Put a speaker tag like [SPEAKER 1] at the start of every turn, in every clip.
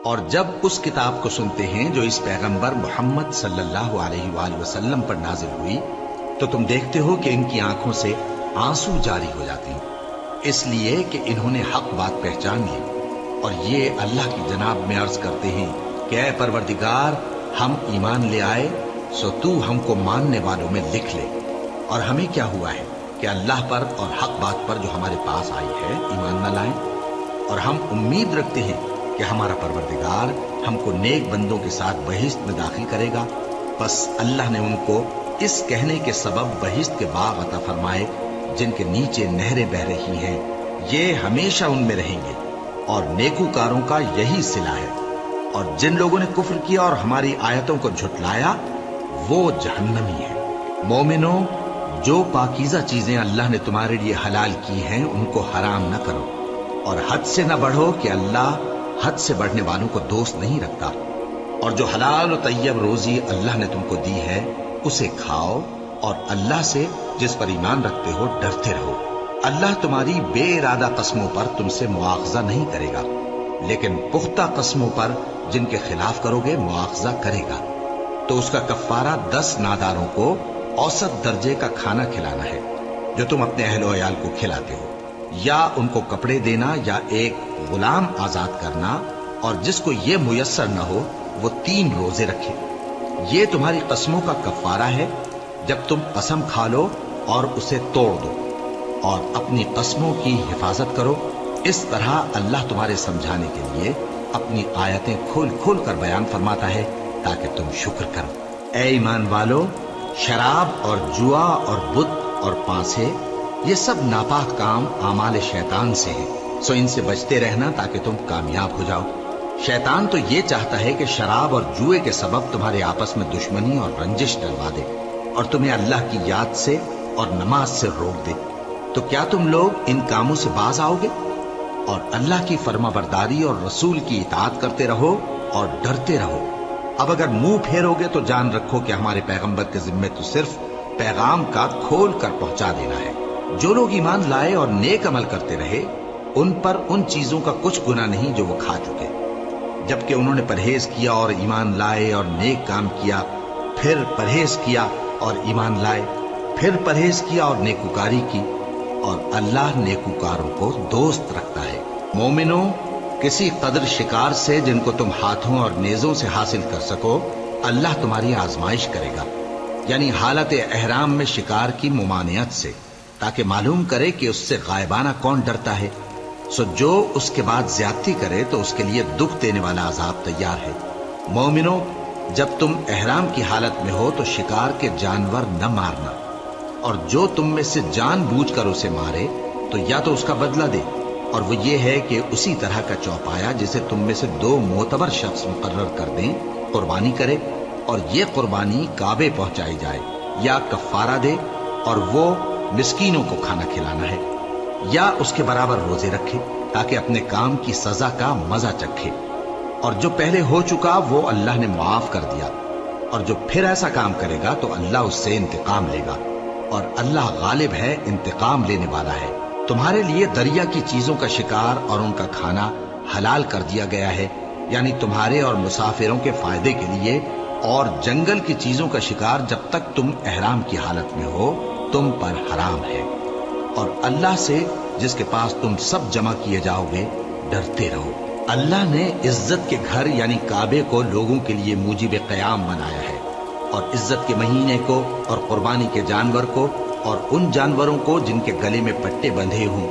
[SPEAKER 1] اور جب اس کتاب کو سنتے ہیں جو اس پیغمبر محمد صلی اللہ علیہ وآلہ وسلم پر نازل ہوئی تو تم دیکھتے ہو کہ ان کی آنکھوں سے آنسو جاری ہو جاتے ہیں، اس لیے کہ انہوں نے حق بات پہچان لی اور یہ اللہ کی جناب میں عرض کرتے ہیں کہ اے پروردگار، ہم ایمان لے آئے سو تو ہم کو ماننے والوں میں لکھ لے۔ اور ہمیں کیا ہوا ہے کہ اللہ پر اور حق بات پر جو ہمارے پاس آئی ہے ایمان نہ لائیں، اور ہم امید رکھتے ہیں کہ ہمارا پروردگار ہم کو نیک بندوں کے ساتھ بہشت میں داخل کرے گا۔ بس اللہ نے ان کو اس کہنے کے سبب بہشت کے باغ عطا فرمائے جن کے نیچے نہریں بہ رہی ہیں، یہ ہمیشہ ان میں رہیں گے، اور نیکوکاروں کا یہی صلہ ہے۔ اور جن لوگوں نے کفر کیا اور ہماری آیتوں کو جھٹلایا وہ جہنمی ہے۔ مومنوں، جو پاکیزہ چیزیں اللہ نے تمہارے لیے حلال کی ہیں ان کو حرام نہ کرو، اور حد سے نہ بڑھو کہ اللہ حد سے بڑھنے والوں کو دوست نہیں رکھتا۔ اور جو حلال و طیب روزی اللہ نے تم کو دی ہے اسے کھاؤ، اور اللہ سے جس پر ایمان رکھتے ہو ڈرتے رہو۔ اللہ تمہاری بے ارادہ قسموں پر تم سے مواخذہ نہیں کرے گا، لیکن پختہ قسموں پر جن کے خلاف کرو گے مواخذہ کرے گا۔ تو اس کا کفارہ 10 ناداروں کو اوسط درجے کا کھانا کھلانا ہے جو تم اپنے اہل و عیال کو کھلاتے ہو، یا ان کو کپڑے دینا، یا ایک غلام آزاد کرنا، اور جس کو یہ میسر نہ ہو وہ 3 روزے رکھے۔ یہ تمہاری قسموں کا کفارہ ہے جب تم قسم کھا لو اور اسے توڑ دو، اور اپنی قسموں کی حفاظت کرو۔ اس طرح اللہ تمہارے سمجھانے کے لیے اپنی آیتیں کھول کھول کر بیان فرماتا ہے تاکہ تم شکر کرو۔ اے ایمان والو، شراب اور جوا اور بت اور پانسے یہ سب ناپاک کام اعمال شیطان سے ہیں، سو ان سے بچتے رہنا تاکہ تم کامیاب ہو جاؤ۔ شیطان تو یہ چاہتا ہے کہ شراب اور جوئے کے سبب تمہارے آپس میں دشمنی اور رنجش ڈلوا دے، اور تمہیں اللہ کی یاد سے اور نماز سے روک دے۔ تو کیا تم لوگ ان کاموں سے باز آؤ گے؟ اور اللہ کی فرما برداری اور رسول کی اطاعت کرتے رہو اور ڈرتے رہو۔ اب اگر منہ پھیرو گے تو جان رکھو کہ ہمارے پیغمبر کے ذمے تو صرف پیغام کا کھول کر پہنچا دینا ہے۔ جو لوگ ایمان لائے اور نیک عمل کرتے رہے ان پر ان چیزوں کا کچھ گناہ نہیں جو وہ کھا چکے، جبکہ انہوں نے پرہیز کیا اور ایمان لائے اور نیک کام کیا، پھر پرہیز کیا اور ایمان لائے، پھر پرہیز کیا اور نیکوکاری کی، اور اللہ نیکوکاروں کو دوست رکھتا ہے۔ مومنوں، کسی قدر شکار سے جن کو تم ہاتھوں اور نیزوں سے حاصل کر سکو اللہ تمہاری آزمائش کرے گا، یعنی حالت احرام میں شکار کی ممانعت سے، تاکہ معلوم کرے کہ اس سے غائبانہ کون ڈرتا ہے۔ سو جو اس کے بعد زیادتی کرے تو اس کے لیے دکھ دینے والا عذاب تیار ہے۔ مومنوں، جب تم احرام کی حالت میں ہو تو شکار کے جانور نہ مارنا، اور جو تم میں سے جان بوجھ کر اسے مارے تو یا تو اس کا بدلہ دے، اور وہ یہ ہے کہ اسی طرح کا چوپایا جسے تم میں سے 2 معتبر شخص مقرر کر دیں قربانی کرے، اور یہ قربانی کعبے پہنچائی جائے، یا کفارہ دے اور وہ مسکینوں کو کھانا کھلانا ہے، یا اس کے برابر روزے رکھے تاکہ اپنے کام کی سزا کا مزہ چکھے۔ اور جو پہلے ہو چکا وہ اللہ نے معاف کر دیا، اور جو پھر ایسا کام کرے گا تو اللہ اس سے انتقام لے گا، اور اللہ غالب ہے، انتقام لینے والا ہے۔ تمہارے لیے دریا کی چیزوں کا شکار اور ان کا کھانا حلال کر دیا گیا ہے، یعنی تمہارے اور مسافروں کے فائدے کے لیے، اور جنگل کی چیزوں کا شکار جب تک تم احرام کی حالت میں ہو تم پر حرام ہے۔ اور اللہ سے جس کے پاس تم سب جمع کیے جاؤ گے ڈرتے رہو۔ اللہ نے عزت کے گھر یعنی کعبے کو لوگوں کے لیے موجب قیام بنایا ہے، اور عزت کے مہینے کو اور قربانی کے جانور کو اور ان جانوروں کو جن کے گلے میں پٹے بندھے ہوں،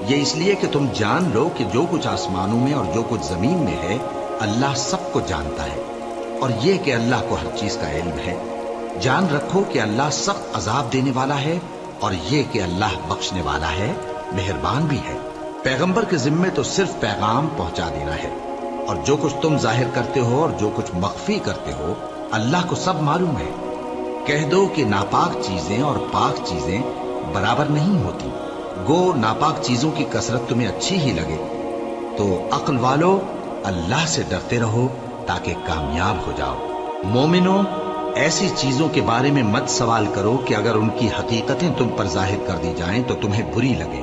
[SPEAKER 1] یہ اس لیے کہ تم جان لو کہ جو کچھ آسمانوں میں اور جو کچھ زمین میں ہے اللہ سب کو جانتا ہے، اور یہ کہ اللہ کو ہر چیز کا علم ہے۔ جان رکھو کہ اللہ سخت عذاب دینے والا ہے، اور یہ کہ اللہ بخشنے والا ہے، مہربان بھی ہے۔ پیغمبر کے ذمے تو صرف پیغام پہنچا دینا ہے، اور جو کچھ تم ظاہر کرتے ہو اور جو کچھ مخفی کرتے ہو اللہ کو سب معلوم ہے۔ کہہ دو کہ ناپاک چیزیں اور پاک چیزیں برابر نہیں ہوتی، گو ناپاک چیزوں کی کثرت تمہیں اچھی ہی لگے۔ تو عقل والو، اللہ سے ڈرتے رہو تاکہ کامیاب ہو جاؤ۔ مومنوں، ایسی چیزوں کے بارے میں مت سوال کرو کہ اگر ان کی حقیقتیں تم پر ظاہر کر دی جائیں تو تمہیں بری لگے،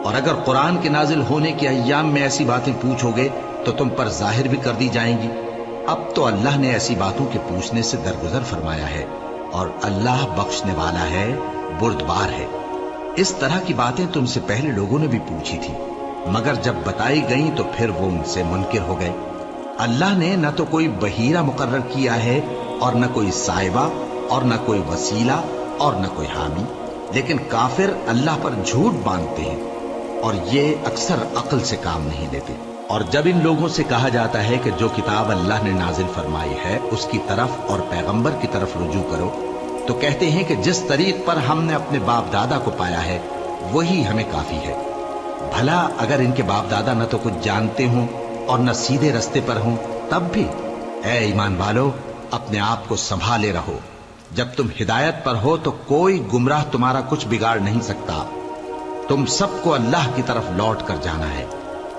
[SPEAKER 1] اور اگر قرآن کے نازل ہونے کے ایام میں ایسی باتیں پوچھوگے تو تم پر ظاہر بھی کر دی جائیں گی۔ اب تو اللہ نے ایسی باتوں کے پوچھنے سے درگزر فرمایا ہے، اور اللہ بخشنے والا ہے، بردبار ہے۔ اس طرح کی باتیں تم سے پہلے لوگوں نے بھی پوچھی تھی، مگر جب بتائی گئیں تو پھر وہ ان سے منکر ہو گئے۔ اللہ نے نہ تو کوئی بحیرہ مقرر کیا ہے، اور نہ کوئی سائبہ، اور نہ کوئی وسیلہ، اور نہ کوئی حامی، لیکن کافر اللہ پر جھوٹ باندھتے ہیں، اور یہ اکثر عقل سے کام نہیں لیتے۔ اور جب ان لوگوں سے کہا جاتا ہے کہ جو کتاب اللہ نے نازل فرمائی ہے اس کی طرف اور پیغمبر کی طرف رجوع کرو، تو کہتے ہیں کہ جس طریق پر ہم نے اپنے باپ دادا کو پایا ہے وہی ہمیں کافی ہے۔ بھلا اگر ان کے باپ دادا نہ تو کچھ جانتے ہوں اور نہ سیدھے رستے پر ہوں تب بھی؟ اے ایمان والو، اپنے آپ کو سنبھالے رہو۔ جب تم ہدایت پر ہو تو کوئی گمراہ تمہارا کچھ بگاڑ نہیں سکتا۔ تم سب کو اللہ کی طرف لوٹ کر جانا ہے،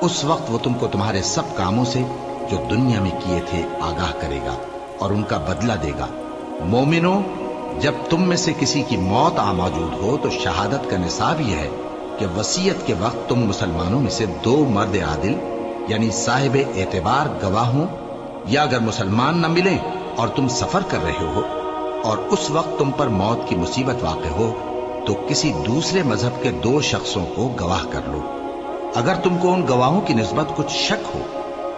[SPEAKER 1] اس وقت وہ تم کو تمہارے سب کاموں سے جو دنیا میں کیے تھے آگاہ کرے گا اور ان کا بدلہ دے گا۔ مومنو، جب تم میں سے کسی کی موت آ موجود ہو تو شہادت کا نصاب یہ ہے کہ وصیت کے وقت تم مسلمانوں میں سے 2 مرد عادل یعنی صاحب اعتبار گواہ ہوں، یا اگر مسلمان نہ ملیں اور تم سفر کر رہے ہو اور اس وقت تم پر موت کی مصیبت واقع ہو تو کسی دوسرے مذہب کے 2 شخصوں کو گواہ کر لو۔ اگر تم کو ان گواہوں کی نسبت کچھ شک ہو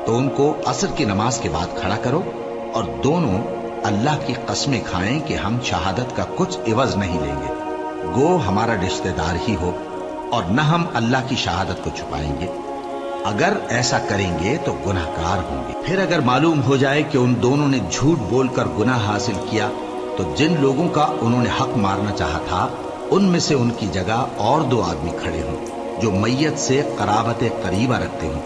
[SPEAKER 1] تو ان کو عصر کی نماز کے بعد کھڑا کرو، اور دونوں اللہ کی قسمیں کھائیں کہ ہم شہادت کا کچھ عوض نہیں لیں گے، گو ہمارا رشتہ دار ہی ہو، اور نہ ہم اللہ کی شہادت کو چھپائیں گے۔ اگر ایسا کریں گے تو گناہ گار ہوں گے۔ پھر اگر معلوم ہو جائے کہ ان دونوں نے جھوٹ بول کر گناہ حاصل کیا تو جن لوگوں کا انہوں نے حق مارنا چاہا تھا ان میں سے ان کی جگہ اور 2 آدمی کھڑے ہوں جو میت سے قرابت قریبہ رکھتے ہوں،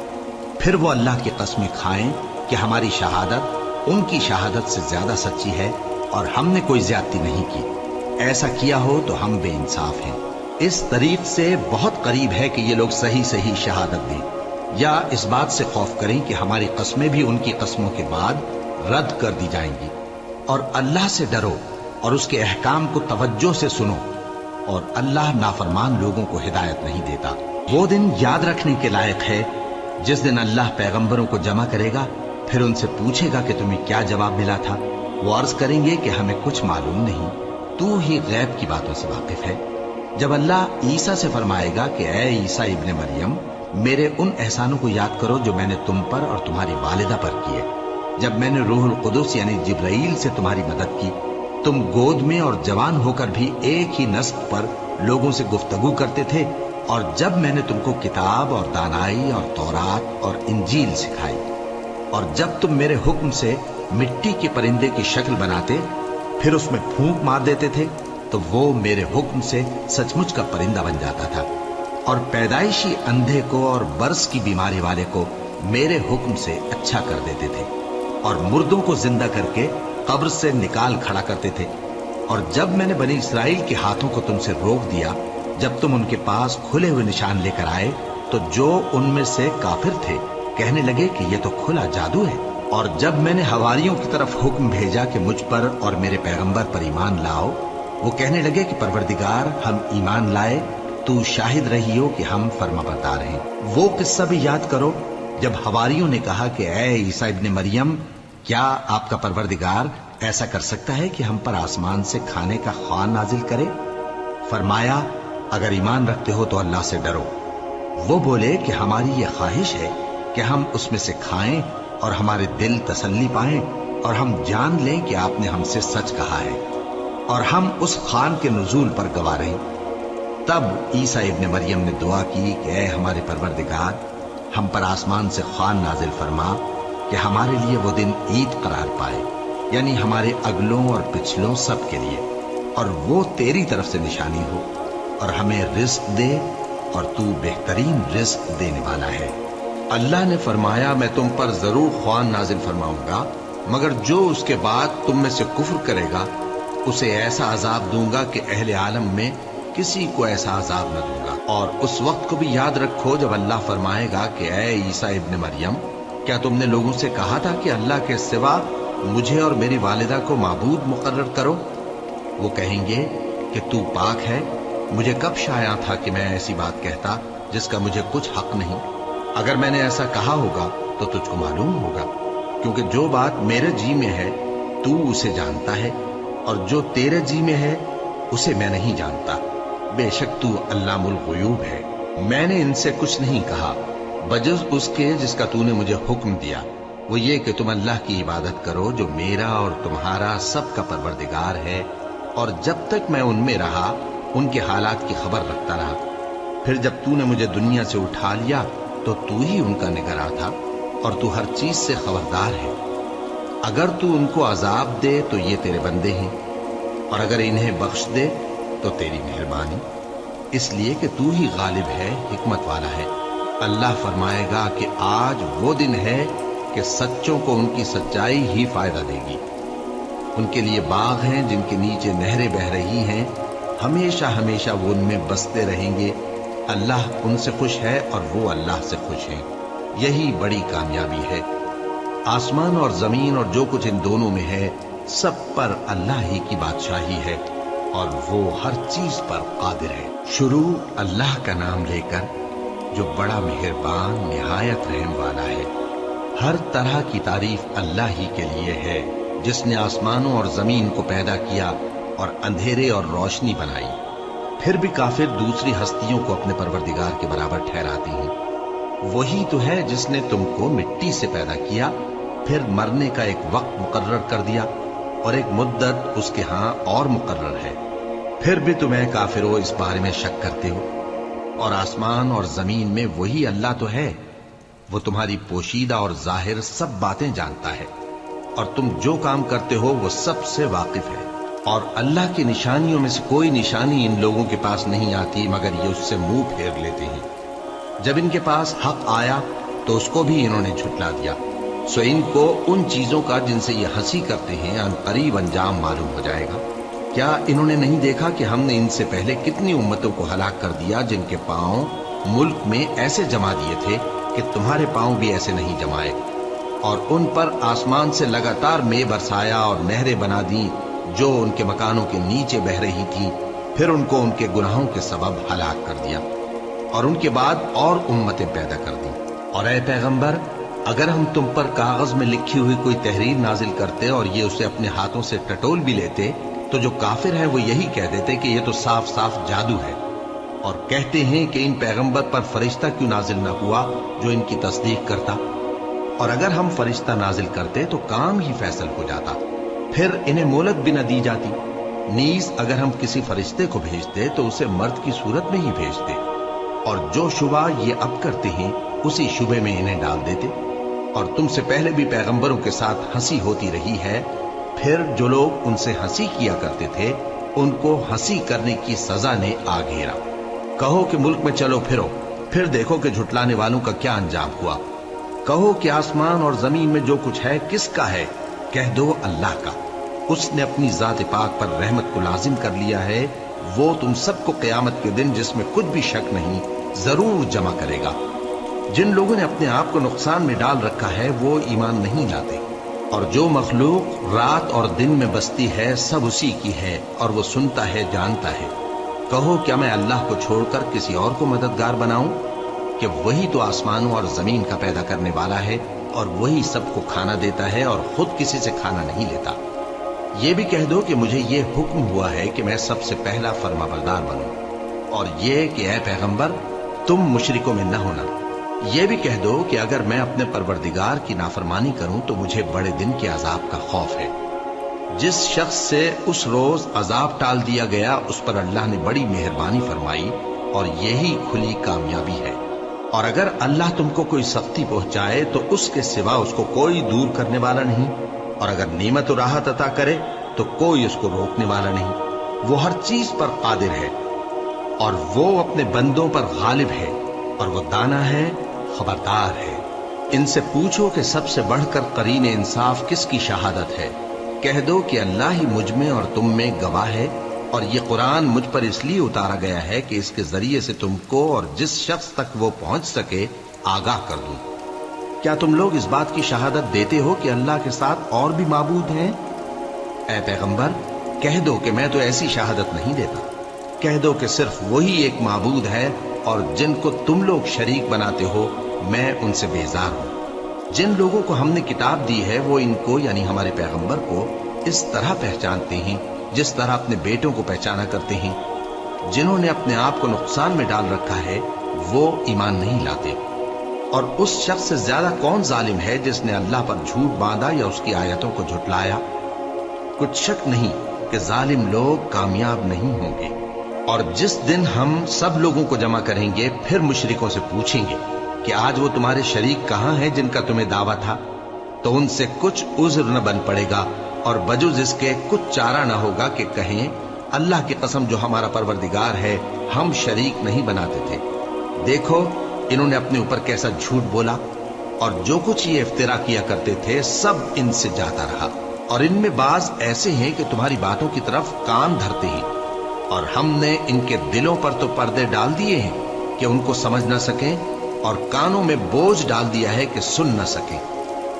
[SPEAKER 1] پھر وہ اللہ کی قسمیں کھائیں کہ ہماری شہادت ان کی شہادت سے زیادہ سچی ہے اور ہم نے کوئی زیادتی نہیں کی۔ ایسا کیا ہو تو ہم بے انصاف ہیں۔ اس طریق سے بہت قریب ہے کہ یہ لوگ صحیح شہادت دیں، یا اس بات سے خوف کریں کہ ہماری قسمیں بھی ان کی قسموں کے بعد رد کر دی جائیں گی۔ اور اللہ سے ڈرو اور اس کے احکام کو توجہ سے سنو، اور اللہ نافرمان لوگوں کو ہدایت نہیں دیتا۔ وہ دن یاد رکھنے کے لائق ہے جس دن اللہ پیغمبروں کو جمع کرے گا، پھر ان سے پوچھے گا کہ تمہیں کیا جواب ملا تھا۔ وہ عرض کریں گے کہ ہمیں کچھ معلوم نہیں، تو ہی غیب کی باتوں سے واقف ہے۔ جب اللہ عیسیٰ سے فرمائے گا کہ اے عیسیٰ ابن مریم، میرے ان احسانوں کو یاد کرو جو میں نے تم پر اور تمہاری والدہ پر کیے، جب میں نے روح القدس یعنی جبرائیل سے تمہاری مدد کی، تم گود میں اور جوان ہو کر بھی ایک ہی نسق پر لوگوں سے گفتگو کرتے تھے، اور جب میں نے تم کو کتاب اور دانائی اور تورات اور انجیل سکھائی، اور جب تم میرے حکم سے مٹی کے پرندے کی شکل بناتے پھر اس میں پھونک مار دیتے تھے تو وہ میرے حکم سے سچ مچ کا پرندہ بن جاتا تھا، اور پیدائشی اندھے کو اور برس کی بیماری والے کو میرے حکم سے اچھا کر دیتے تھے، اور مردوں کو زندہ کر کے قبر سے نکال کھڑا کرتے تھے۔ اور جب میں نے بنی اسرائیل کے ہاتھوں کو تم سے روک دیا جب تم ان کے پاس کھلے ہوئے نشان لے کر آئے، تو جو ان میں سے کافر تھے کہنے لگے کہ یہ تو کھلا جادو ہے۔ اور جب میں نے حواریوں کی طرف حکم بھیجا کہ مجھ پر اور میرے پیغمبر پر ایمان لاؤ، وہ کہنے لگے کہ پروردگار، ہم ایمان لائے، تو شاہد رہی ہو کہ ہم فرما بردار ہیں۔ وہ قصہ بھی یاد کرو جب حواریوں نے کہا کہ اے عیسیٰ ابن مریم، کیا آپ کا پروردگار ایسا کر سکتا ہے کہ ہم پر آسمان سے کھانے کا خوان نازل کرے؟ فرمایا، اگر ایمان رکھتے ہو تو اللہ سے ڈرو۔ وہ بولے کہ ہماری یہ خواہش ہے کہ ہم اس میں سے کھائیں اور ہمارے دل تسلی پائیں، اور ہم جان لیں کہ آپ نے ہم سے سچ کہا ہے، اور ہم اس خوان کے نزول پر گواہ رہیں۔ تب عیسیٰ ابن مریم نے دعا کی کہ اے ہمارے پروردگار، ہم پر آسمان سے خوان نازل فرما کہ ہمارے لیے وہ دن عید قرار پائے، یعنی ہمارے اگلوں اور پچھلوں سب کے لیے، اور وہ تیری طرف سے نشانی ہو، اور ہمیں رزق دے، اور تو بہترین رزق دینے والا ہے۔
[SPEAKER 2] اللہ نے فرمایا، میں تم پر ضرور خوان نازل فرماؤں گا، مگر جو اس کے بعد تم میں سے کفر کرے گا اسے ایسا عذاب دوں گا کہ اہل عالم میں کسی کو ایسا عذاب نہ دوں گا۔ اور اس وقت کو بھی یاد رکھو جب اللہ فرمائے گا کہ اے عیسیٰ ابن مریم، کیا تم نے لوگوں سے کہا تھا کہ اللہ کے سوا مجھے اور میری والدہ کو معبود مقرر کرو؟ وہ کہیں گے کہ تو پاک ہے، مجھے کب شایع تھا کہ میں ایسی بات کہتا जिसका मुझे कुछ हक नहीं? अगर मैंने ऐसा कहा होगा तो तुझको मालूम होगा, क्योंकि जो बात मेरे जी में है तू उसे जानता है, और जो तेरे जी में है उसे मैं नहीं जानता। बेशक तू अल्लामुल गुयूब है। मैंने इनसे कुछ नहीं कहा बजज़ उसके जिसका तूने मुझे हुक्म दिया, वो ये कि तुम अल्लाह की इबादत करो जो मेरा और तुम्हारा सबका परवरदिगार है, और जब तक मैं उनमें रहा उनके हालात की खबर रखता रहा। फिर जब तूने मुझे दुनिया से उठा लिया तो तू ही उनका निगरां था, और तू हर चीज से खबरदार है। अगर तू उनको अजाब दे तो ये तेरे बंदे हैं, और अगर इन्हें बख्श दे तो तेरी मेहरबानी, इसलिए कि तू ही गालिब है, हिकमत वाला है। अल्लाह फरमाएगा कि आज वो दिन है कि सच्चों को उनकी सच्चाई ही फायदा देगी। उनके लिए बाग हैं जिनके नीचे नहरें बह रही हैं, हमेशा हमेशा वो उनमें बसते रहेंगे। अल्लाह उनसे खुश है और वो अल्लाह से खुश हैं। यही बड़ी कामयाबी है। आसमान और जमीन और जो कुछ इन दोनों में है, सब पर अल्लाह ही की बादशाही है, और वो हर चीज पर कादिर है। शुरू अल्लाह का नाम लेकर जो बड़ा मेहरबान निहायत रहम वाला है। हर तरह की तारीफ अल्लाह ही के लिए है, जिसने आसमानों और जमीन को पैदा किया और अंधेरे और रोशनी बनाई। फिर भी काफिर दूसरी हस्तियों को अपने परवरदिगार के बराबर ठहराती हैं। वही तो है जिसने तुमको मिट्टी से पैदा किया, फिर मरने का एक वक्त मुकर्रर कर दिया, और एक मुद्दत उसके हां और मुकर्रर है। फिर भी तुम्हें काफिरों इस बारे में शक करते हो। और आसमान और जमीन में वही अल्लाह तो है, वो तुम्हारी पोशीदा और जाहिर सब बातें जानता है, और तुम जो काम करते हो वो सबसे वाकिफ है। और अल्लाह की निशानियों में से कोई निशानी इन लोगों के पास नहीं आती मगर ये उससे मुंह फेर लेते हैं। जब इनके पास हक आया तो उसको भी इन्होंने झुठला दिया। सो इनको उन चीजों का जिनसे ये हंसी करते हैं अनकरीब अंजाम मालूम हो जाएगा। क्या इन्होंने नहीं देखा कि हमने इनसे पहले कितनी उम्मतों को हलाक कर दिया, जिनके पांव मुल्क में ऐसे जमा दिए थे कि तुम्हारे पांव भी ऐसे नहीं जमाए, और उन पर आसमान से लगातार मेघ बरसाया और नहरें बना दी जो उनके मकानों के नीचे बह रही थी। फिर उनको उनके गुनाहों के सबब हलाक कर दिया, और उनके बाद और उम्मतें पैदा कर दी। और ऐ पैगंबर, अगर हम तुम पर कागज में लिखी हुई कोई तहरीर नाजिल करते और ये उसे अपने हाथों से टटोल भी लेते, तो जो काफिर है वो यही कह देते कि ये तो साफ साफ जादू है, और कहते हैं कि इन पैगंबर पर फरिश्ता क्यों नाजिल न हुआ जो इनकी तस्दीक करता। और अगर हम फरिश्ता नाजिल करते तो काम ही फैसल हो जाता, फिर इन्हें मोहलत भी न दी जाती। नीज अगर हम किसी फरिश्ते को भेजते तो उसे मर्द की सूरत में ही भेजते, और जो शुबा ये अब करते हैं उसी शुबे में इन्हें डाल देते। और तुमसे पहले भी पैगंबरों के साथ हंसी होती रही है, फिर जो लोग उनसे हंसी किया करते थे उनको हंसी करने की सजा ने आ घेरा। कहो कि मुल्क में चलो फिरो, फिर देखो कि झुटलाने वालों का क्या अंजाम हुआ। कहो कि आसमान और जमीन में जो कुछ है किसका है? कह दो अल्लाह का। उसने अपनी जात पाक पर रहमत को लाजिम कर लिया है। वो तुम सबको क़यामत के दिन, जिसमें कुछ भी शक नहीं, जरूर जमा करेगा। जिन लोगों ने अपने आप को नुकसान में डाल रखा है वो ईमान नहीं लाते, और जो मखलूक रात और दिन में बसती है सब उसी की है, और वो सुनता है, जानता है। कहो क्या मैं अल्लाह को छोड़कर किसी और को मददगार बनाऊं? कि वही तो आसमानों और जमीन का पैदा करने वाला है, और वही सबको खाना देता है और खुद किसी से खाना नहीं लेता। ये भी कह दो कि मुझे ये हुक्म हुआ है कि मैं सबसे पहला फरमाबरदार बनूं, और ये कि ऐ पैगंबर तुम मुशरिकों में न होना। ये भी कह दो कि अगर मैं अपने परवरदिगार की नाफरमानी करूं तो मुझे बड़े दिन के अजाब का खौफ है। जिस शख्स से उस रोज अजाब टाल दिया गया उस पर अल्लाह ने बड़ी मेहरबानी फरमाई, और यही खुली कामयाबी है। और अगर अल्लाह तुमको कोई सख्ती पहुंचाए तो उसके सिवा उसको कोई दूर करने वाला नहीं, और अगर नेमत और राहत अता करे तो कोई उसको रोकने वाला नहीं। वो हर चीज पर कादिर है, और वो अपने बंदों पर गालिब है, और वो दाना है, खबरदार है। इनसे पूछो कि सबसे बढ़कर करीन इंसाफ किसकी शहादत है? कह दो कि अल्लाह ही मुझ में और तुम में गवाह है, और ये कुरान मुझ पर इसलिए उतारा गया है कि इसके जरिए से तुमको और जिस शख्स तक वो पहुंच सके आगाह कर दूं। क्या तुम लोग इस बात की शहादत देते हो कि अल्लाह के साथ और भी माबूद हैं? ऐ पैगंबर, कह दो कि मैं तो ऐसी शहादत नहीं देता। कह दो कि सिर्फ वही एक माबूद है اور جن کو تم لوگ شریک بناتے ہو میں ان سے بیزار ہوں۔ جن لوگوں کو ہم نے کتاب دی ہے وہ ان کو یعنی ہمارے پیغمبر کو اس طرح پہچانتے ہیں جس طرح اپنے بیٹوں کو پہچانا کرتے ہیں۔ جنہوں نے اپنے آپ کو نقصان میں ڈال رکھا ہے وہ ایمان نہیں لاتے۔ اور اس شخص سے زیادہ کون ظالم ہے جس نے اللہ پر جھوٹ باندھا یا اس کی آیتوں کو جھٹلایا؟ کچھ شک نہیں کہ ظالم لوگ کامیاب نہیں ہوں گے۔ اور جس دن ہم سب لوگوں کو جمع کریں گے پھر مشرکوں سے پوچھیں گے کہ آج وہ تمہارے شریک کہاں ہیں جن کا تمہیں دعویٰ تھا؟ تو ان سے کچھ عذر نہ بن پڑے گا اور بجز اس کے کچھ چارہ نہ ہوگا کہ کہیں اللہ کی قسم جو ہمارا پروردگار ہے ہم شریک نہیں بناتے تھے۔ دیکھو انہوں نے اپنے اوپر کیسا جھوٹ بولا، اور جو کچھ یہ افترا کیا کرتے تھے سب ان سے جاتا رہا۔ اور ان میں بعض ایسے ہیں کہ تمہاری باتوں کی طرف کان دھرتے ہیں، اور ہم نے ان کے دلوں پر تو پردے ڈال دیے ہیں کہ ان کو سمجھ نہ سکیں، اور کانوں میں بوجھ ڈال دیا ہے کہ سن نہ سکیں،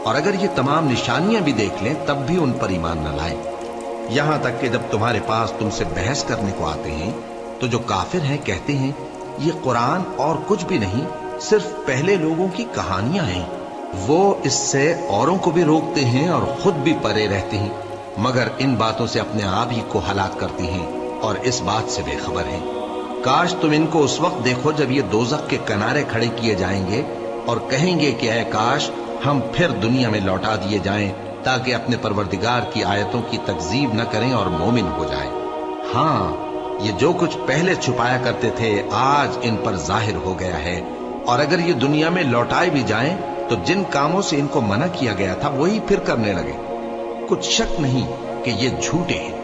[SPEAKER 2] اور اگر یہ تمام نشانیاں بھی دیکھ لیں تب بھی ان پر ایمان نہ لائیں۔ یہاں تک کہ جب تمہارے پاس تم سے بحث کرنے کو آتے ہیں تو جو کافر ہیں کہتے ہیں یہ قرآن اور کچھ بھی نہیں صرف پہلے لوگوں کی کہانیاں ہیں۔ وہ اس سے اوروں کو بھی روکتے ہیں اور خود بھی پرے رہتے ہیں، مگر ان باتوں سے اپنے آپ ہی کو ہلاک کرتی ہیں اور اس بات سے بے خبر ہیں۔ کاش تم ان کو اس وقت دیکھو جب یہ دوزخ کے کنارے کھڑے کیے جائیں گے اور کہیں گے کہ اے کاش ہم پھر دنیا میں لوٹا دیے جائیں تاکہ اپنے پروردگار کی آیتوں کی تکذیب نہ کریں اور مومن ہو جائیں۔ ہاں یہ جو کچھ پہلے چھپایا کرتے تھے آج ان پر ظاہر ہو گیا ہے، اور اگر یہ دنیا میں لوٹائے بھی جائیں تو جن کاموں سے ان کو منع کیا گیا تھا وہی پھر کرنے لگے۔ کچھ شک نہیں کہ یہ جھوٹے ہیں،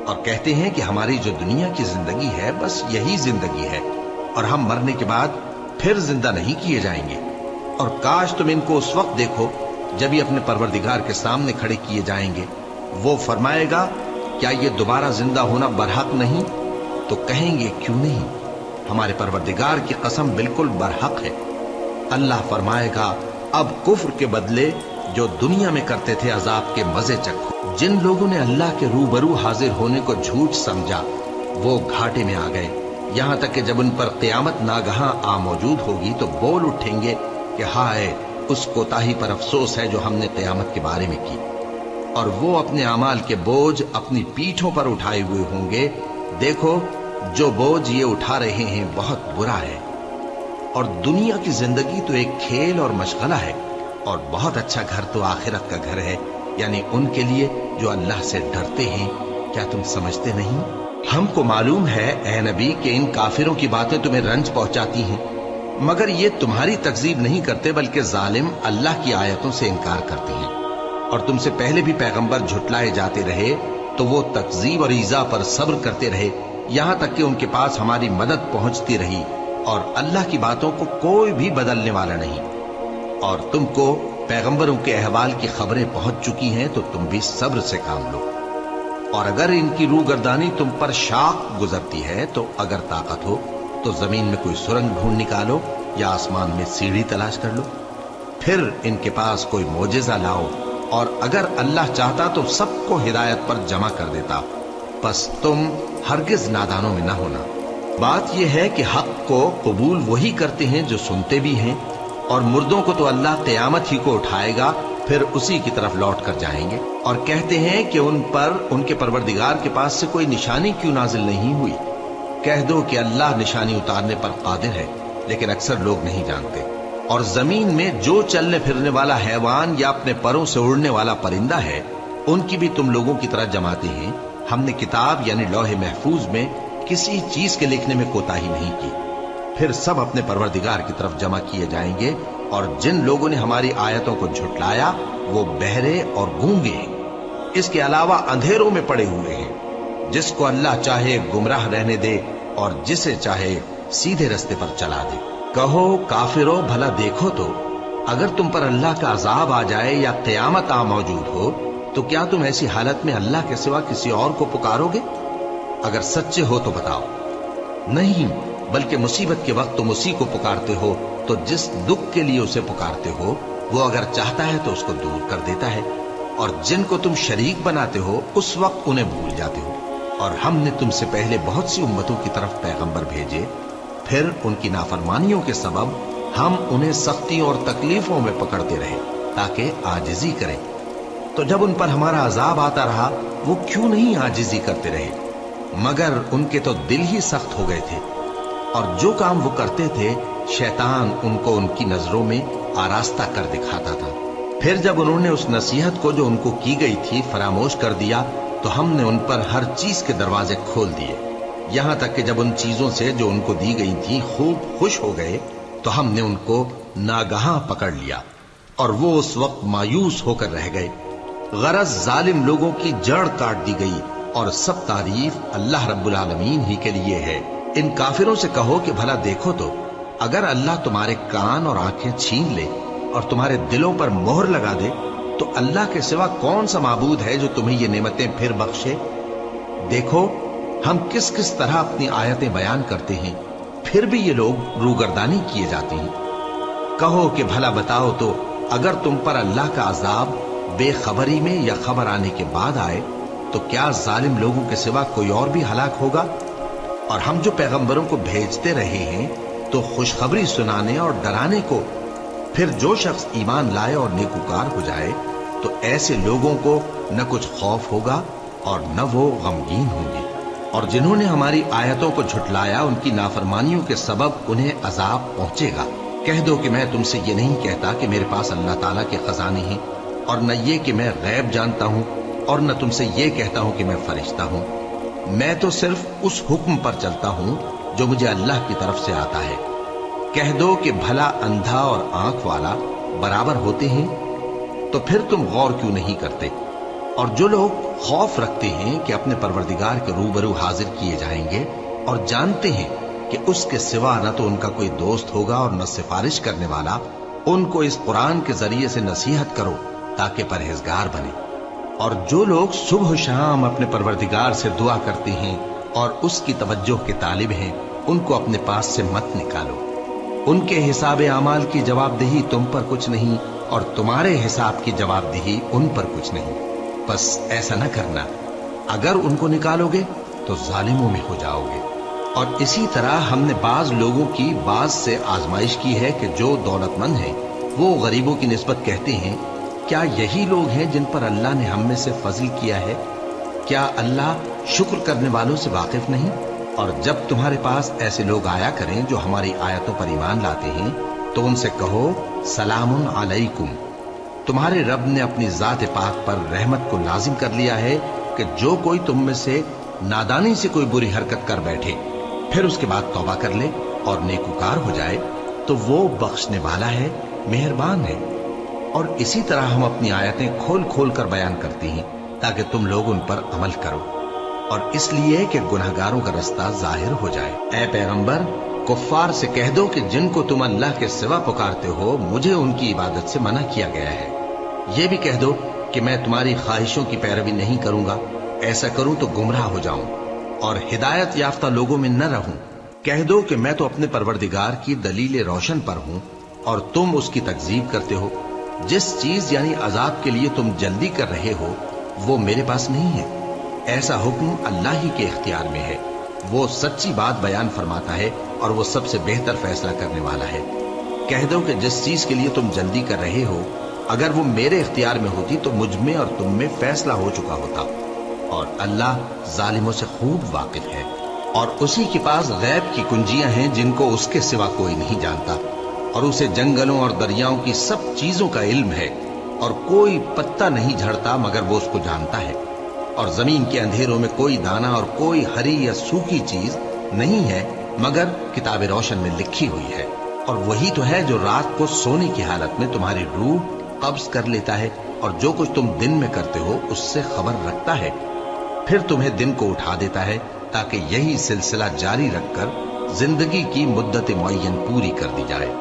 [SPEAKER 2] اور کہتے ہیں کہ ہماری جو دنیا کی زندگی ہے بس یہی زندگی ہے اور ہم مرنے کے بعد پھر زندہ نہیں کیے جائیں گے۔ اور کاش تم ان کو اس وقت دیکھو جب یہ اپنے پروردگار کے سامنے کھڑے کیے جائیں گے، وہ فرمائے گا کیا یہ دوبارہ زندہ ہونا برحق نہیں؟ تو کہیں گے کیوں نہیں، ہمارے پروردگار کی قسم بالکل برحق ہے۔ اللہ فرمائے گا اب کفر کے بدلے جو دنیا میں کرتے تھے عذاب کے مزے چکھو۔ جن لوگوں نے اللہ کے روبرو حاضر ہونے کو جھوٹ سمجھا وہ گھاٹے میں آ گئے، یہاں تک کہ جب ان پر قیامت ناگہاں آ موجود ہوگی تو بول اٹھیں گے کہ ہائے اس کوتاہی پر افسوس ہے جو ہم نے قیامت کے بارے میں کی، اور وہ اپنے اعمال کے بوجھ اپنی پیٹھوں پر اٹھائے ہوئے ہوں گے۔ دیکھو جو بوجھ یہ اٹھا رہے ہیں بہت برا ہے، اور دنیا کی زندگی تو ایک کھیل اور مشغلہ ہے، اور بہت اچھا گھر تو آخرت کا گھر ہے، یعنی ان کے لیے جو اللہ سے ڈرتے ہیں۔ کیا تم سمجھتے نہیں؟ ہم کو معلوم ہے اے نبی کہ ان کافروں کی باتیں تمہیں رنج پہنچاتی ہیں، مگر یہ تمہاری تکذیب نہیں کرتے بلکہ ظالم اللہ کی آیتوں سے انکار کرتے ہیں۔ اور تم سے پہلے بھی پیغمبر جھٹلائے جاتے رہے تو وہ تکذیب اور ایذا پر صبر کرتے رہے، یہاں تک کہ ان کے پاس ہماری مدد پہنچتی رہی، اور اللہ کی باتوں کو کوئی بھی بدلنے والا نہیں۔ اور تم کو پیغمبروں کے احوال کی خبریں پہنچ چکی ہیں تو تم بھی صبر سے کام لو، اور اگر ان کی روگردانی تم پر شاق گزرتی ہے تو اگر طاقت ہو تو زمین میں کوئی سرنگ ڈھونڈ نکالو یا آسمان میں سیڑھی تلاش کر لو، پھر ان کے پاس کوئی معجزہ لاؤ، اور اگر اللہ چاہتا تو سب کو ہدایت پر جمع کر دیتا، پس تم ہرگز نادانوں میں نہ ہونا۔ بات یہ ہے کہ حق کو قبول وہی کرتے ہیں جو سنتے بھی ہیں، اور مردوں کو تو اللہ قیامت ہی کو اٹھائے گا پھر اسی کی طرف لوٹ کر جائیں گے، اور کہتے ہیں کہ ان پر ان کے پروردگار کے پاس سے کوئی نشانی کیوں نازل نہیں ہوئی؟ کہہ دو کہ اللہ نشانی اتارنے پر قادر ہے، لیکن اکثر لوگ نہیں جانتے۔ اور زمین میں جو چلنے پھرنے والا حیوان یا اپنے پروں سے اڑنے والا پرندہ ہے ان کی بھی تم لوگوں کی طرح جماتے ہیں۔ ہم نے کتاب یعنی لوح محفوظ میں کسی چیز کے لکھنے میں کوتاہی نہیں کی، پھر سب اپنے پروردگار کی طرف جمع کیے جائیں گے۔ اور جن لوگوں نے ہماری آیتوں کو جھٹلایا وہ بہرے اور گونگے ہیں، اس کے علاوہ اندھیروں میں پڑے ہوئے ہیں۔ جس کو اللہ چاہے گمراہ رہنے دے اور جسے چاہے سیدھے رستے پر چلا دے۔ کہو کافرو بھلا دیکھو تو اگر تم پر اللہ کا عذاب آ جائے یا قیامت آ موجود ہو تو کیا تم ایسی حالت میں اللہ کے سوا کسی اور کو پکارو گے؟ اگر سچے ہو تو بتاؤ۔ نہیں، بلکہ مصیبت کے وقت تم اسی کو پکارتے ہو، تو جس دکھ کے لیے اسے پکارتے ہو وہ اگر چاہتا ہے تو اس کو دور کر دیتا ہے، اور جن کو تم شریک بناتے ہو اس وقت انہیں بھول جاتے ہو۔ اور ہم نے تم سے پہلے بہت سی امتوں کی طرف پیغمبر بھیجے، फिर उनकी नाफरमानियों के सबब हम उन्हें सख्तियों और तकलीफों में पकड़ते रहे ताकि आजिजी करें। तो जब उन पर हमारा अजाब आता रहा वो क्यों नहीं आजिजी करते रहे, मगर उनके तो दिल ही सख्त हो गए थे और जो काम वो करते थे शैतान उनको उनकी नजरों में आरास्ता कर दिखाता था। फिर जब उन्होंने उस नसीहत को जो उनको की गई थी फरामोश कर दिया तो हमने उन पर हर चीज के दरवाजे खोल दिए, यहां तक कि जब उन चीजों से जो उनको दी गई थी खूब खुश हो गए तो हमने उनको नागहां पकड़ लिया और वो उस वक्त मायूस होकर रह गए। गरज जालिम लोगों की जड़ काट दी गई और सब तारीफ अल्लाह रब्बुल आलमीन ही के लिए है। इन काफिरों से कहो कि भला देखो तो अगर अल्लाह तुम्हारे कान और आंखें छीन ले और तुम्हारे दिलों पर मोहर लगा दे तो अल्लाह के सिवा कौन सा माबूद है जो तुम्हें ये नेमतें फिर बख्शे। देखो हम किस किस तरह अपनी आयतें बयान करते हैं, फिर भी ये लोग रूगर्दानी किए जाते हैं। कहो कि भला बताओ तो अगर तुम पर अल्लाह का अजाब बेखबरी में या खबर आने के बाद आए तो क्या जालिम लोगों के सिवा कोई और भी हलाक होगा। और हम जो पैगंबरों को भेजते रहे हैं तो खुशखबरी सुनाने और डराने को, फिर जो शख्स ईमान लाए और नेकूकार हो जाए तो ऐसे लोगों को न कुछ खौफ होगा और न वो गमगीन होंगे। और जिन्होंने हमारी आयतों को झुटलाया उनकी नाफरमानियों के सबब उन्हें अजाब पहुंचेगा। कह दो कि मैं तुमसे ये नहीं कहता कि मेरे पास अल्लाह ताला के खजाने हैं, और न ये कि मैं गैब जानता हूं, और न तुमसे ये कहता हूं कि मैं फरिश्ता हूं। मैं तो सिर्फ उस हुक्म पर चलता हूं जो मुझे अल्लाह की तरफ से आता है। कह दो कि भला अंधा और आंख वाला बराबर होते हैं, तो फिर तुम गौर क्यों नहीं करते। और जो लोग खौफ रखते हैं कि अपने परवरदिगार के रूबरू हाजिर किए जाएंगे और जानते हैं कि उसके सिवा न तो उनका कोई दोस्त होगा और न सिफारिश करने वाला, उनको इस कुरान के जरिए से नसीहत करो ताकि परहेजगार बने। और जो लोग सुबह शाम अपने परवरदिगार से दुआ करते हैं और उसकी तवज्जो के तालिब हैं, उनको अपने पास से मत निकालो। उनके हिसाब आमाल की जवाबदेही तुम पर कुछ नहीं और तुम्हारे हिसाब की जवाबदेही उन पर कुछ नहीं। बस ऐसा न करना, अगर उनको निकालोगे तो जालिमों में हो जाओगे। और इसी तरह हमने बाज लोगों की बाज से आजमाइश की है कि जो दौलतमंद हैं वो गरीबों की निस्बत कहते हैं क्या यही लोग हैं जिन पर अल्लाह ने हम में से फजल किया है। क्या अल्लाह शुक्र करने वालों से वाकिफ नहीं। और जब तुम्हारे पास ऐसे लोग आया करें जो हमारी आयतों पर ईमान लाते हैं तो उनसे कहो सलामुन अलैकुम। तुम्हारे रब ने अपनी जात पाक पर रहमत को लाजिम कर लिया है कि जो कोई तुम में से नादानी से कोई बुरी हरकत कर बैठे फिर उसके बाद तौबा कर ले और नेकूकार हो जाए तो वो बख्शने वाला है, मेहरबान है। और इसी तरह हम अपनी आयतें खोल खोल कर बयान करती हैं ताकि तुम लोग उन पर अमल करो, और इसलिए कि गुनहगारों का रास्ता जाहिर हो जाए। ऐ पैगंबर, कुफ्फार से कह दो कि जिनको तुम अल्लाह के सिवा पुकारते हो मुझे उनकी इबादत से मना किया गया है। ये भी कह दो कि मैं तुम्हारी ख्वाहिशों की पैरवी नहीं करूंगा, ऐसा करूं तो गुमराह हो जाऊं और हिदायत याफ्ता लोगों में न रहूं। कह दो कि मैं तो अपने परवरदिगार की दलील रोशन पर हूं और तुम उसकी तकजीब करते हो। जिस चीज यानी अजाब के लिए तुम जल्दी कर रहे हो वो मेरे पास नहीं है, ऐसा हुक्म अल्लाह ही के इख्तियार में है। वो सच्ची बात बयान फरमाता है और वो सबसे बेहतर फैसला करने वाला है। कह दो कि जिस चीज के लिए तुम जल्दी कर रहे हो अगर वो मेरे इख्तियार में होती तो मुझ में और तुम में फैसला हो चुका होता, और अल्लाह जालिमों से खूब वाकिफ है। और उसी के पास गैब की कुंजियां हैं जिनको उसके सिवा कोई नहीं जानता, और उसे जंगलों और दरियाओं की सब चीजों का इल्म है, और कोई पत्ता नहीं झड़ता मगर वो उसको जानता है। और जमीन के अंधेरों में कोई दाना और कोई हरी या सूखी चीज नहीं है मगर किताब रोशन में लिखी हुई है। और वही तो है जो रात को सोने की हालत में तुम्हारी रूह कब्ज कर लेता है और जो कुछ तुम दिन में करते हो उससे खबर रखता है, फिर तुम्हें दिन को उठा देता है ताकि यही सिलसिला जारी रखकर जिंदगी की मुद्दत मुअय्यन पूरी कर दी जाए।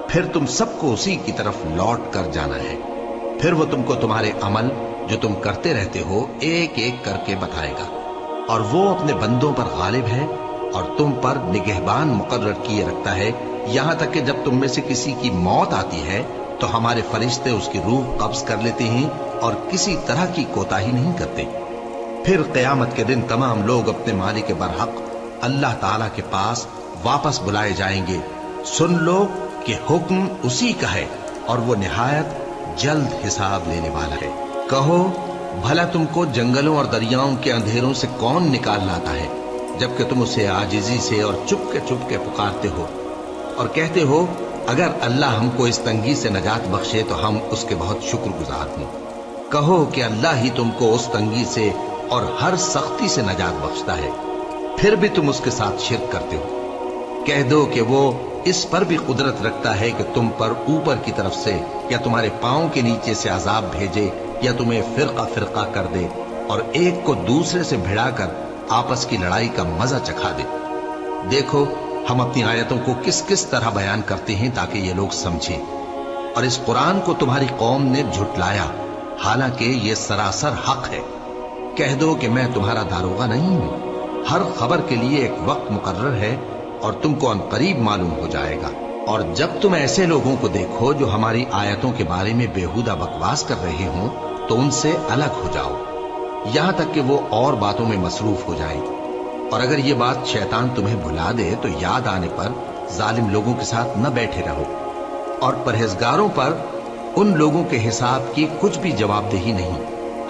[SPEAKER 2] फिर तुम सबको उसी की तरफ लौट कर जाना है। फिर वो तुमको तुम्हारे अमल जो तुम करते रहते हो एक एक करके बताएगा, और वो अपने बंदों पर गालिब है और तुम पर निगहबान मुकर्रर किए रखता है, यहां तक कि जब तुम में से किसी की मौत आती है तो हमारे फरिश्ते उसकी रूह कब्ज कर लेते हैं और किसी तरह की कोताही नहीं करते। फिर क़यामत के दिन तमाम लोग अपने मालिक बरहक अल्लाह ताला के पास
[SPEAKER 1] वापस बुलाए जाएंगे। सुन लो कि हुक्म उसी का है और वो निहायत जल्द हिसाब लेने वाला है। कहो, भला तुमको जंगलों और दरियाओं के अंधेरों से कौन निकाल लाता है, जबकि तुम उसे आजिजी से और चुपके पुकारते हो और कहते हो, अगर अल्लाह हमको इस तंगी से नजात बख्शे तो हम उसके बहुत शुक्रगुजार हों। कहो कि अल्लाह ही तुमको उस तंगी से और हर सख्ती से नजात बख्शता है, फिर भी तुम उसके साथ शिर्क करते हो। कह दो कि वो इस पर भी कुदरत रखता है कि तुम पर ऊपर की तरफ से या तुम्हारे पांव के नीचे से अजाब भेजे या तुम्हें फिरका फिरका कर दे और एक को दूसरे से भिड़ाकर आपस की लड़ाई का मजा चखा दे। देखो, हम अपनी आयतों को किस किस तरह बयान करते हैं ताकि ये लोग समझें। और इस कुरान को तुम्हारी कौम ने झुटलाया, हालांकि ये सरासर हक है। कह दो कि मैं तुम्हारा दारोगा नहीं हूं। हर खबर के लिए एक वक्त मुकर्रर है और तुमको अनकरीब मालूम हो जाएगा। और जब तुम ऐसे लोगों को देखो जो हमारी आयतों के बारे में बेहुदा बकवास कर रहे हो तो उनसे अलग हो जाओ, यहां तक कि वो और बातों में मसरूफ हो जाएं। और अगर ये बात शैतान तुम्हें भुला दे तो याद आने पर जालिम लोगों के साथ न बैठे रहो। और परहेजगारों पर उन लोगों के हिसाब की कुछ भी जवाबदेही नहीं,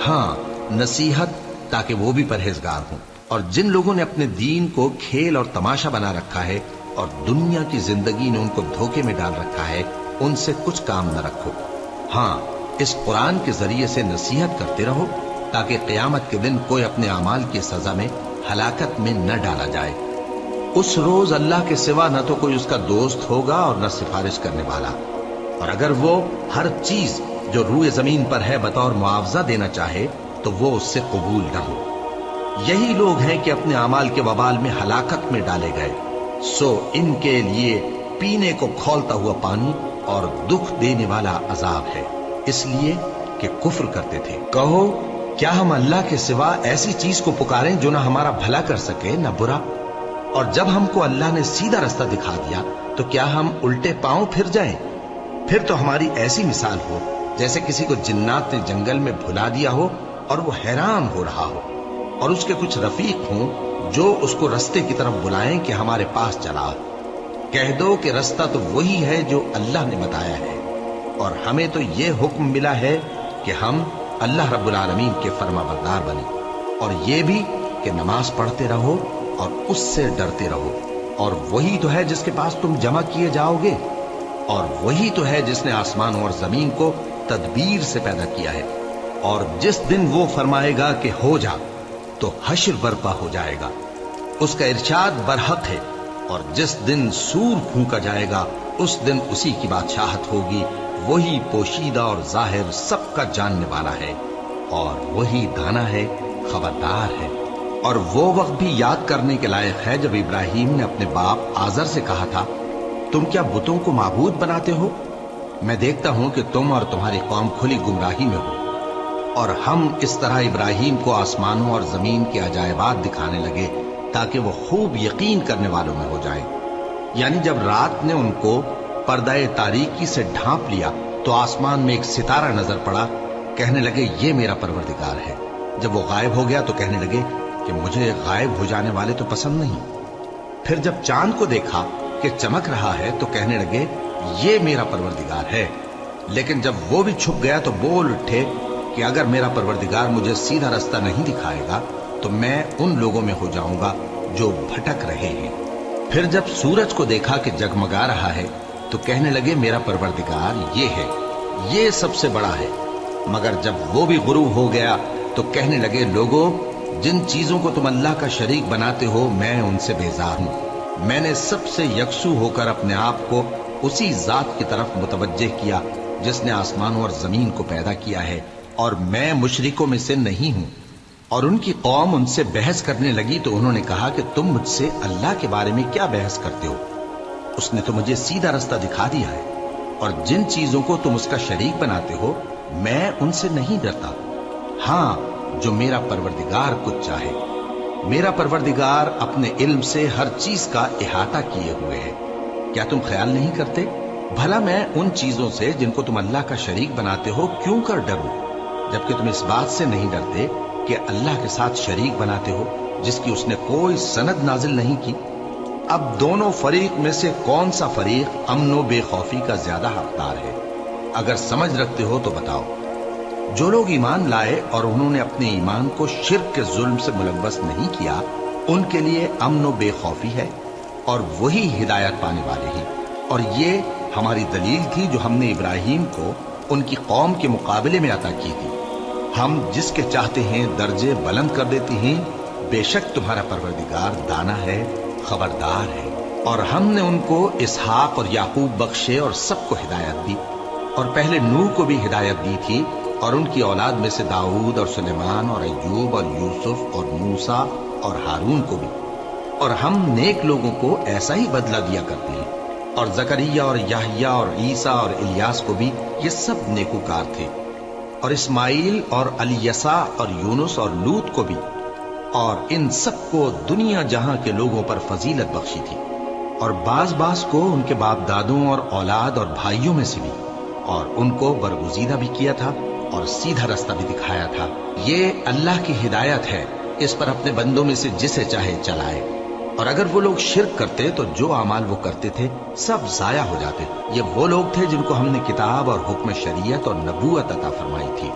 [SPEAKER 1] हाँ नसीहत, ताकि वो भी परहेजगार हों। और जिन लोगों ने अपने दीन को खेल और तमाशा बना रखा है और दुनिया की जिंदगी ने उनको धोखे में डाल रखा है, उनसे कुछ काम न रखो। हाँ, इस कुरान के जरिए से नसीहत करते रहो ताकि क़यामत के दिन कोई अपने अमाल की सजा में हलाकत में न डाला जाए। उस रोज अल्लाह के सिवा न तो कोई उसका दोस्त होगा और न सिफारिश करने वाला। और अगर वो हर चीज जो रूए जमीन पर है बतौर मुआवजा देना चाहे तो वो उससे कबूल न हो। यही लोग हैं कि अपने अमाल के वबाल में हलाकत में डाले गए। सो इनके लिए पीने को खौलता हुआ पानी और दुख देने वाला अजाब है, इसलिए कि कुफ्र करते थे। कहो, क्या हम अल्लाह के सिवा ऐसी चीज को पुकारें जो ना हमारा भला कर सके न बुरा? और जब हमको अल्लाह ने सीधा रास्ता दिखा दिया तो क्या हम उल्टे पांव फिर जाएं? फिर तो हमारी ऐसी मिसाल हो जैसे किसी को जिन्नात ने जंगल में भुला दिया हो और वो हैरान हो रहा हो और उसके कुछ रफीक हों जो उसको रास्ते की तरफ बुलाएं कि हमारे पास चला। कह दो कि रास्ता तो वही है जो अल्लाह ने बताया है और हमें तो ये हुक्म मिला है कि हम अल्लाह रब्बुल आलमीन के फरमाबरदार बने, और ये भी कि नमाज पढ़ते रहो और उससे डरते रहो। और वही तो है जिसके पास तुम जमा किए जाओगे, और वही तो है जिसने आसमान और जमीन को तदबीर से पैदा किया है। और जिस दिन वो फरमाएगा कि हो जा तो हश्र बर्पा हो जाएगा, उसका इरशाद बरहक है। और जिस दिन सूर फूंका जाएगा उस दिन उसी की बादशाहत होगी। वही पोशीदा और जाहिर सबका जानने वाला है और वही दाना है, खबरदार है। और वो वक्त भी याद करने के लायक है जब इब्राहिम ने अपने बाप आजर से कहा था, तुम क्या बुतों को माबूद बनाते हो? मैं देखता हूं कि तुम और तुम्हारी कौम खुली गुमराही में हो। और हम इस तरह इब्राहिम को आसमानों और जमीन के अजायबात दिखाने लगे ताकि वो खूब यकीन करने वालों में हो जाएं। यानी जब रात ने उनको पर्दाए तारीकी से ढांप लिया तो आसमान में एक सितारा नजर पड़ा। कहने लगे ये मेरा परवरदिगार है। जब वो गायब हो गया तो कहने लगे कि मुझे गायब हो जाने वाले तो पसंद नहीं। फिर जब चांद को देखा कि चमक रहा है तो कहने लगे ये मेरा परवरदिगार है। लेकिन जब वो भी छुप गया तो बोल उठे कि अगर मेरा परवरदिगार मुझे सीधा रास्ता नहीं दिखाएगा तो मैं उन लोगों में हो जाऊंगा जो भटक रहे हैं। फिर जब सूरज को देखा कि जगमगा रहा है तो कहने लगे मेरा परवरदिगार ये है, ये सबसे बड़ा है। मगर जब वो भी गुरूब हो गया तो कहने लगे लोगों, जिन चीजों को तुम अल्लाह का शरीक बनाते हो मैं उनसे बेजार हूं। मैंने सबसे यकसू होकर अपने आप को उसी जात की तरफ मुतवज्जे किया जिसने आसमानों और जमीन को पैदा किया है, और मैं मुशरिकों में से नहीं हूं। और उनकी कौम उनसे बहस करने लगी तो उन्होंने कहा कि तुम मुझसे अल्लाह के बारे में क्या बहस करते हो? उसने तो मुझे सीधा रास्ता दिखा दिया है, और जिन चीजों को तुम उसका शरीक बनाते हो मैं उनसे नहीं डरता। हाँ, जो मेरा परवरदिगार कुछ चाहे। मेरा परवरदिगार अपने इल्म से हर चीज का इहाता किए हुए है। क्या तुम ख्याल नहीं करते? भला मैं उन चीजों से जिनको तुम अल्लाह का शरीक बनाते हो क्यों कर डरूं, जबकि तुम इस बात से नहीं डरते कि अल्लाह के साथ शरीक बनाते हो जिसकी उसने कोई सनद नाजिल नहीं की। اب दोनों फरीक में से कौन सा फरीक अमन व बेखौफी का ज्यादा हकदार है? अगर समझ रखते हो तो बताओ। जो लोग ईमान लाए और उन्होंने अपने ईमान को शिर्क के जुल्म से मुलव्वस नहीं किया, उनके लिए अमन व बेखौफी है और वही हिदायत पाने वाले हैं। और ये हमारी दलील थी जो हमने इब्राहिम को उनकी कौम के मुकाबले में अता की थी। हम जिसके चाहते हैं दर्जे बुलंद कर देते हैं। बेशक तुम्हारा परवरदिगार दाना है, खबरदार है। और हमने उनको इसहाक और याकूब बख्शे और सबको हिदायत दी। और पहले नूह को भी हिदायत दी थी और उनकी औलाद में से दाऊद और सुलेमान और अय्यूब और यूसुफ और मूसा और हारून को भी। और हम नेक लोगों को ऐसा ही बदला दिया करते हैं। और जकरिया और याहिया और ईसा और इलियास को भी, ये सब नेकूकार थे। और इस्माइल और अलियसा और यूनुस और लूत को भी। और इन सबको दुनिया जहां के लोगों पर फजीलत बख्शी थी। और बाज को उनके बाप दादों और औलाद और भाइयों में से भी। और उनको बरगुजीदा भी किया था और सीधा रास्ता भी दिखाया था। ये अल्लाह की हिदायत है, इस पर अपने बंदों में से जिसे चाहे चलाए। और अगर वो लोग शिर्क करते तो जो अमाल वो करते थे सब जाया हो जाते। ये वो लोग थे जिनको हमने किताब और हुक्म शरीयत और नबूवत अता फरमाई थी।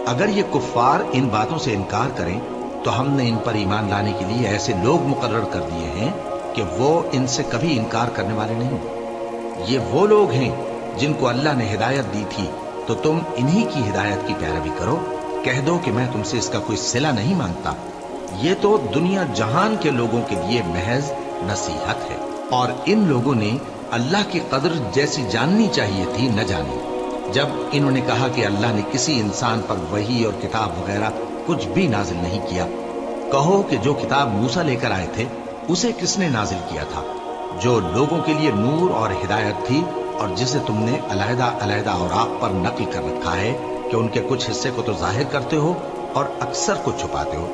[SPEAKER 1] अगर ये कुफ्फार इन बातों से इनकार करें तो हमने इन पर ईमान लाने के लिए ऐसे लोग मुकर्रर कर दिए हैं कि वो इनसे कभी इनकार करने वाले नहीं। ये वो लोग हैं जिनको अल्लाह ने हिदायत दी थी, तो तुम इन्हीं की हिदायत की पैरवी करो। कह दो कि मैं तुमसे इसका कोई सिला नहीं मांगता। ये तो दुनिया जहान के लोगों के लिए महज नसीहत है। और इन लोगों ने अल्लाह की कदर जैसी जाननी चाहिए थी न जानी। जब इन्होंने कहा कि अल्लाह ने किसी इंसान पर वही और किताब वगैरह कुछ भी नाजिल नहीं किया, कहो कि जो किताब मूसा लेकर आए थे उसे किसने नाजिल किया था, जो लोगों के लिए नूर और हिदायत थी, और जिसे तुमने अलहदा अलहदा औराक पर नकल कर रखा है कि उनके कुछ हिस्से को तो जाहिर करते हो और अक्सर को छुपाते हो।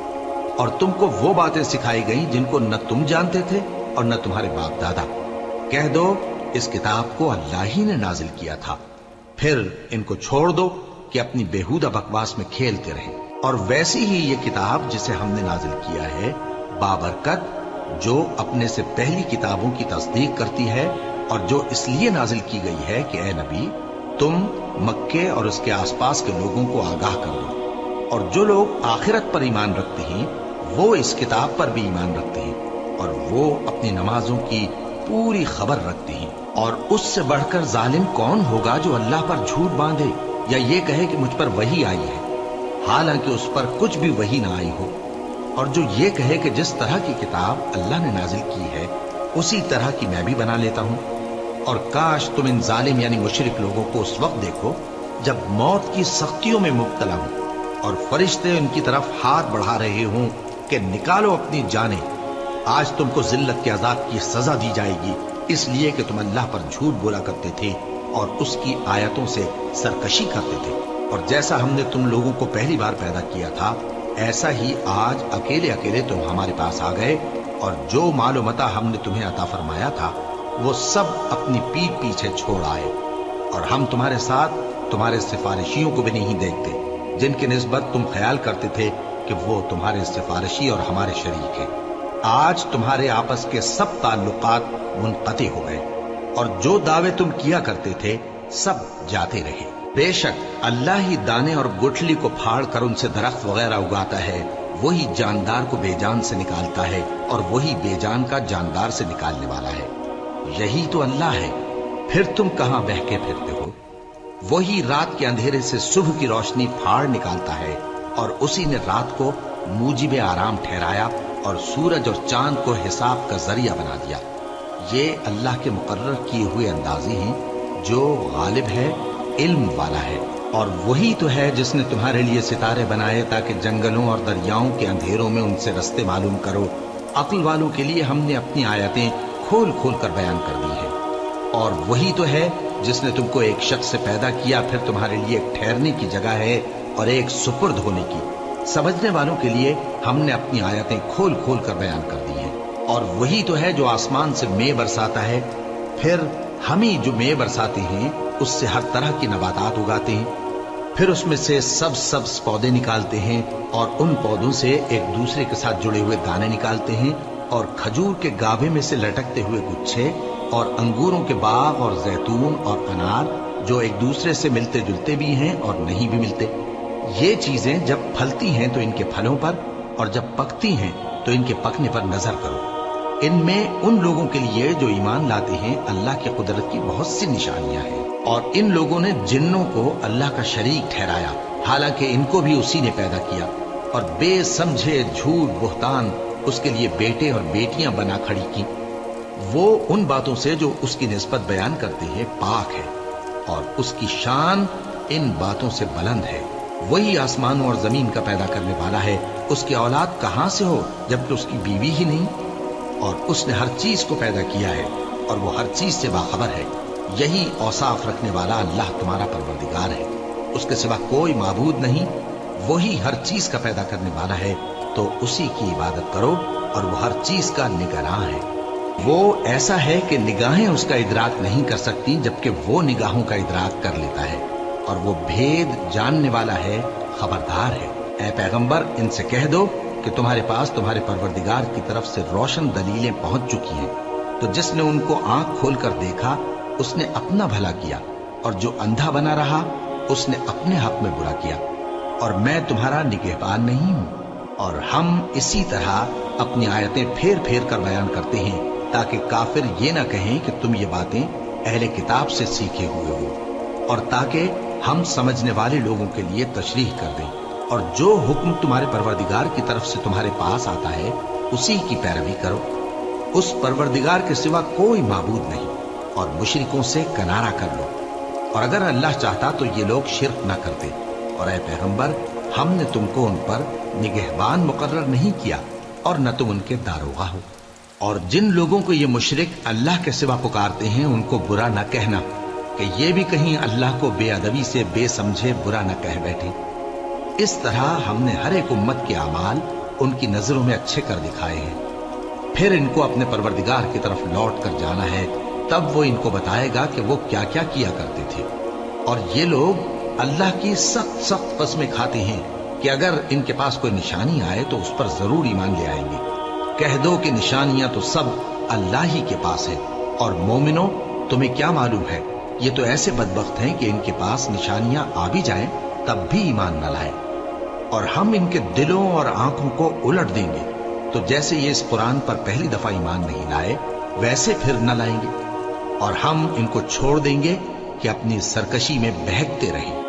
[SPEAKER 1] और तुमको वो बातें सिखाई गई जिनको न तुम जानते थे और न तुम्हारे बाप दादा। कह दो इस किताब को अल्लाह ही ने नाजिल किया था। फिर इनको छोड़ दो कि अपनी बेहुदा बकवास में खेलते रहें। और वैसी ही ये किताब जिसे हमने नाजिल किया है बाबरकत, जो अपने से पहली किताबों की तस्दीक करती है और जो इसलिए नाजिल की गई है कि ए नबी, तुम मक्के और उसके आसपास के लोगों को आगाह कर दो। और जो लोग आखिरत पर ईमान रखते हैं वो इस किताब पर भी ईमान रखते हैं और वो अपनी नमाजों की पूरी खबर रखते हैं। और उससे बढ़कर जालिम कौन होगा जो अल्लाह पर झूठ बांधे या ये कहे कि मुझ पर वही आई है, हालांकि उस पर कुछ भी वही ना आई हो। और जो ये कहे कि जिस तरह की किताब अल्लाह ने नाजिल की है उसी तरह की मैं भी बना लेता हूं। और काश तुम इन जालिम यानी मुशरिक लोगों को उस वक्त देखो जब मौत की सख्तियों में मुब्तला हो और फरिश्ते उनकी तरफ हाथ बढ़ा रहे हों कि निकालो अपनी जानें, आज तुमको जिल्लत के अजाब की सजा दी जाएगी, इसलिए कि तुम अल्लाह पर झूठ बोला करते थे और उसकी आयतों से सरकशी करते थे। और जैसा हमने तुम लोगों को पहली बार पैदा किया था, ऐसा ही आज अकेले अकेले तुम हमारे पास आ गए। और जो मालो मता हमने तुम्हें अता फरमाया था वो सब अपनी पीठ पीछे छोड़ आए। और हम तुम्हारे साथ तुम्हारे सिफारिशियों को भी नहीं देखते जिनकी निस्बत तुम ख्याल करते थे कि वो तुम्हारे सिफारिशी और हमारे शरीक हैं। आज तुम्हारे आपस के सब ताल्लुकात मुनक़ती हो गए और जो दावे तुम किया करते थे सब जाते रहे। बेशक अल्लाह ही दाने और गुठली को फाड़ कर उनसे दरख्त वगैरह उगाता है, वही जानदार को बेजान से निकालता है और वही बेजान का जानदार से निकालने वाला है। यही तो अल्लाह है, फिर तुम कहां बहके फिरते हो। वही रात के अंधेरे से सुबह की रोशनी फाड़ निकालता है और उसी ने रात को मूजिब आराम ठहराया और सूरज और चांद को हिसाब का जरिया बना दिया। ये अल्लाह के मुकर्रर किए हुए अंदाजे हैं जो गालिब है, इल्म वाला है। और वही तो है जिसने तुम्हारे लिए सितारे बनाए ताकि जंगलों और दरियाओं के अंधेरों में उनसे रास्ते मालूम करो। अक्ल वालों के लिए हमने अपनी आयतें खोल खोल कर बयान कर दी है। और वही तो है जिसने तुमको एक शख्स से पैदा किया, फिर तुम्हारे लिए एक ठहरने की जगह है और एक सुपुर्द होने की। समझने वालों के लिए हमने अपनी आयतें खोल खोल कर बयान कर दी हैं। और वही तो है जो आसमान से मेंह बरसाता है, फिर हम ही जो मेंह बरसाते हैं उससे हर तरह की नबातात उगाते हैं, फिर उसमें से सब पौधे निकालते हैं और उन पौधों से एक दूसरे के साथ जुड़े हुए दाने निकालते हैं اور کھجور کے گابھے میں سے لٹکتے ہوئے گچھے اور انگوروں کے باغ اور زیتون اور انار جو ایک دوسرے سے ملتے جلتے بھی ہیں اور نہیں بھی ملتے. یہ چیزیں جب پھلتی ہیں تو ان کے پھلوں پر اور جب پکتی ہیں تو ان کے پکنے پر نظر کرو. ان میں ان لوگوں کے لیے جو ایمان لاتے ہیں اللہ کی قدرت کی بہت سی نشانیاں ہیں. اور ان لوگوں نے جنوں کو اللہ کا شریک ٹھہرایا حالانکہ ان کو بھی اسی نے پیدا کیا. اور بے سمجھے جھوٹ بہتان اس کے لیے بیٹے اور بیٹیاں بنا کھڑی کی. وہ ان باتوں سے جو اس کی نسبت بیان کرتے ہیں پاک ہے اور اس کی شان ان باتوں سے بلند ہے. وہی آسمانوں اور زمین کا پیدا کرنے والا ہے. اس کی اولاد کہاں سے ہو جبکہ اس کی بیوی ہی نہیں. اور اس نے ہر چیز کو پیدا کیا ہے اور وہ ہر چیز سے باخبر ہے. یہی اوصاف رکھنے والا اللہ تمہارا پروردگار ہے. اس کے سوا کوئی معبود نہیں. وہی ہر چیز کا پیدا کرنے والا ہے تو اسی کی عبادت کرو اور وہ ہر چیز کا نگراں ہے. وہ ایسا ہے کہ نگاہیں اس کا ادراک نہیں کر سکتی جبکہ وہ نگاہوں کا ادراک کر لیتا ہے. اور وہ بھید جاننے والا ہے خبردار ہے. اے پیغمبر ان سے کہہ دو کہ تمہارے پاس تمہارے پروردگار کی طرف سے روشن دلیلیں پہنچ چکی ہیں. تو جس نے ان کو آنکھ کھول کر دیکھا اس نے اپنا بھلا کیا اور جو اندھا بنا رہا اس نے اپنے حق میں برا کیا. اور میں تمہارا نگہبان نہیں ہوں. اور ہم اسی طرح اپنی آیتیں پھیر پھیر کر بیان کرتے ہیں تاکہ کافر یہ نہ کہیں کہ تم یہ باتیں اہل کتاب سے سیکھے ہوئے ہو اور تاکہ ہم سمجھنے والے لوگوں کے لیے تشریح کر دیں. اور جو حکم تمہارے پروردگار کی طرف سے تمہارے پاس آتا ہے اسی کی پیروی کرو. اس پروردگار کے سوا کوئی معبود نہیں. اور مشرکوں سے کنارہ کر لو. اور اگر اللہ چاہتا تو یہ لوگ شرک نہ کرتے. اور اے پیغمبر ہم نے تم کو ان پر نگہبان مقرر نہیں کیا اور نہ تم ان کے داروغہ ہو. اور جن لوگوں کو یہ مشرک اللہ کے سوا پکارتے ہیں ان کو برا نہ کہنا کہ یہ بھی کہیں اللہ کو بے ادبی سے بے سمجھے برا نہ کہہ بیٹھے. اس طرح ہم نے ہر ایک امت کے اعمال ان کی نظروں میں اچھے کر دکھائے ہیں. پھر ان کو اپنے پروردگار کی طرف لوٹ کر جانا ہے تب وہ ان کو بتائے گا کہ وہ کیا کیا کیا کرتے تھے. اور یہ لوگ اللہ کی سخت سخت قسمیں کھاتے ہیں کہ اگر ان کے پاس کوئی نشانی آئے تو اس پر ضرور ایمان لے آئیں گے. کہہ دو کہ نشانیاں تو سب اللہ ہی کے پاس ہیں. اور مومنوں تمہیں کیا معلوم ہے یہ تو ایسے بدبخت ہیں کہ ان کے پاس نشانیاں آ بھی جائیں تب بھی ایمان نہ لائیں. اور ہم ان کے دلوں اور آنکھوں کو الٹ دیں گے تو جیسے یہ اس قرآن پر پہلی دفعہ ایمان نہیں لائے ویسے پھر نہ لائیں گے. اور ہم ان کو چھوڑ دیں گے کہ اپنی سرکشی میں بہکتے رہیں.